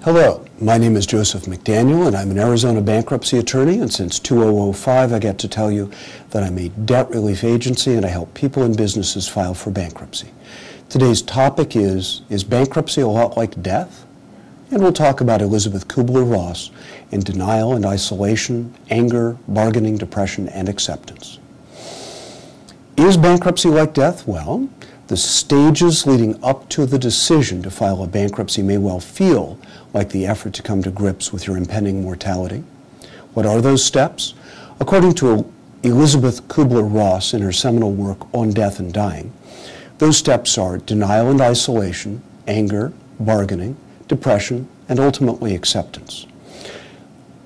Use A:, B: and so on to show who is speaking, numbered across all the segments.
A: Hello, my name is Joseph McDaniel and I'm an Arizona bankruptcy attorney, and since 2005 I get to tell you that I'm a debt relief agency and I help people and businesses file for bankruptcy. Today's topic is bankruptcy a lot like death? And we'll talk about Elizabeth Kubler-Ross in denial and isolation, anger, bargaining, depression, and acceptance. Is bankruptcy like death? Well, the stages leading up to the decision to file a bankruptcy may well feel like the effort to come to grips with your impending mortality. What are those steps? According to Elizabeth Kubler-Ross in her seminal work On Death and Dying, those steps are denial and isolation, anger, bargaining, depression, and ultimately acceptance.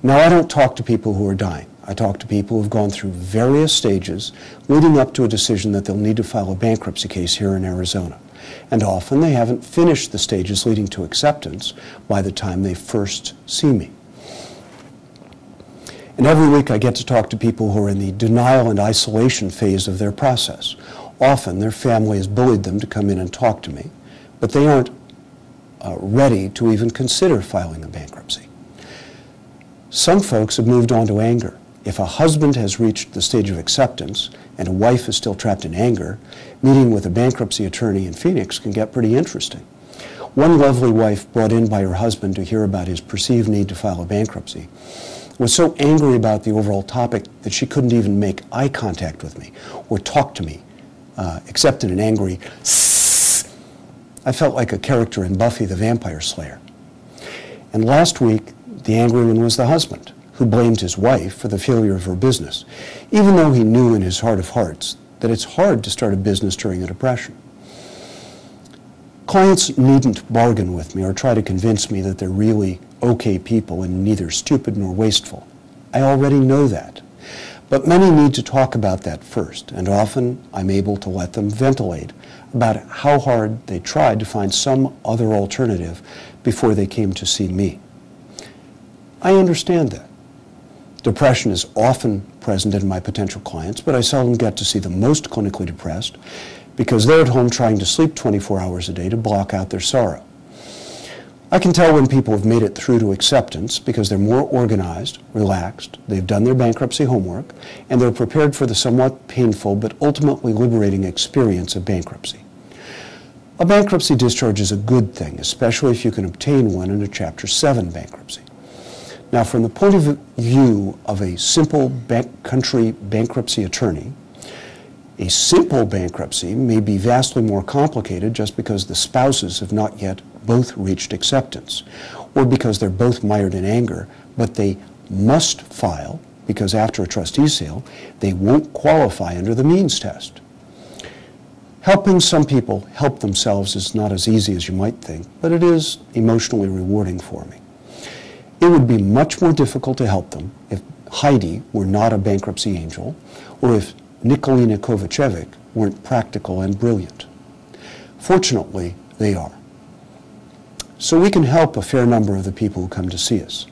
A: Now, I don't talk to people who are dying. I talk to people who have gone through various stages leading up to a decision that they'll need to file a bankruptcy case here in Arizona. And often they haven't finished the stages leading to acceptance by the time they first see me. And every week I get to talk to people who are in the denial and isolation phase of their process. Often their family has bullied them to come in and talk to me, but they aren't ready to even consider filing a bankruptcy. Some folks have moved on to anger. If a husband has reached the stage of acceptance and a wife is still trapped in anger, meeting with a bankruptcy attorney in Phoenix can get pretty interesting. One lovely wife brought in by her husband to hear about his perceived need to file a bankruptcy was so angry about the overall topic that she couldn't even make eye contact with me or talk to me, except in an angry sss. I felt like a character in Buffy the Vampire Slayer. And last week, the angry one was the husband, who blamed his wife for the failure of her business, even though he knew in his heart of hearts that it's hard to start a business during a depression. Clients needn't bargain with me or try to convince me that they're really okay people and neither stupid nor wasteful. I already know that. But many need to talk about that first, and often I'm able to let them ventilate about how hard they tried to find some other alternative before they came to see me. I understand that. Depression is often present in my potential clients, but I seldom get to see the most clinically depressed because they're at home trying to sleep 24 hours a day to block out their sorrow. I can tell when people have made it through to acceptance because they're more organized, relaxed, they've done their bankruptcy homework, and they're prepared for the somewhat painful but ultimately liberating experience of bankruptcy. A bankruptcy discharge is a good thing, especially if you can obtain one in a Chapter 7 bankruptcy. Now, from the point of view of a simple country bankruptcy attorney, a simple bankruptcy may be vastly more complicated just because the spouses have not yet both reached acceptance, or because they're both mired in anger, but they must file because after a trustee sale, they won't qualify under the means test. Helping some people help themselves is not as easy as you might think, but it is emotionally rewarding for me. It would be much more difficult to help them if Heidi were not a bankruptcy angel, or if Nikolina Kovacevic weren't practical and brilliant. Fortunately, they are. So we can help a fair number of the people who come to see us.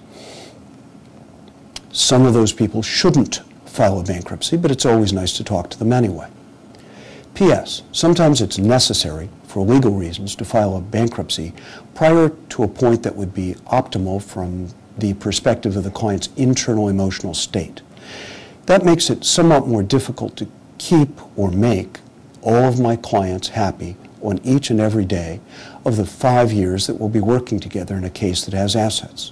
A: Some of those people shouldn't file a bankruptcy, but it's always nice to talk to them anyway. P.S. Sometimes it's necessary for legal reasons to file a bankruptcy prior to a point that would be optimal from the perspective of the client's internal emotional state. That makes it somewhat more difficult to keep or make all of my clients happy on each and every day of the 5 years that we'll be working together in a case that has assets.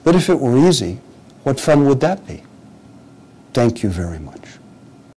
A: But if it were easy, what fun would that be? Thank you very much.